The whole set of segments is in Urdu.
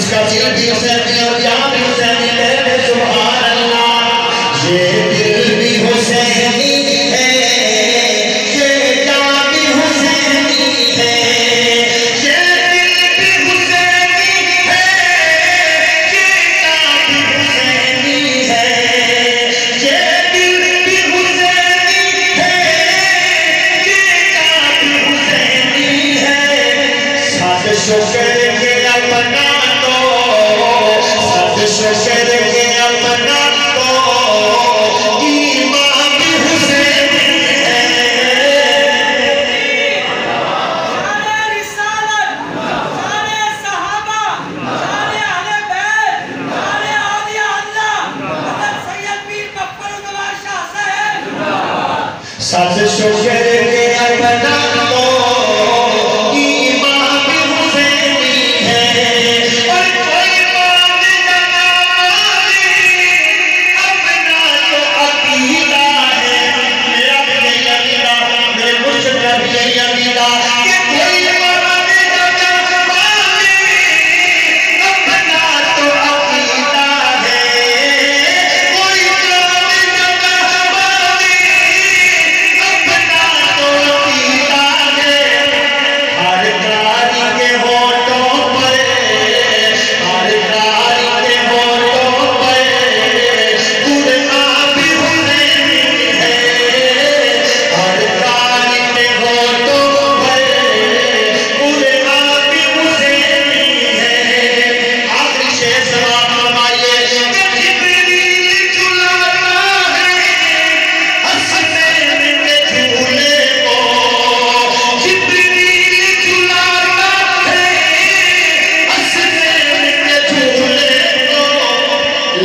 اس کا دل بھی حسینی اور جان بھی حسینی ہے سبحان اللہ یہ دل بھی حسینی ہے یہ جان بھی حسینی ہے یہ دل بھی حسینی ہے یہ جان بھی حسینی ہے یہ دل بھی حسینی ہے یہ جان بھی حسینی ہے ساتھ شکر کے اپنا شکر کے اپنا تو ایمان بھی حسینی ہے شان رسالت شان صحابہ شان اہل بیت شان اولیاء اللہ حضرت سید پیر مفخر الزمان شاہ صاحب ساتھ شکر کے اپنا تو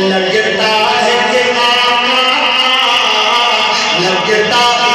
لگتا ہے کہ آقا لگتا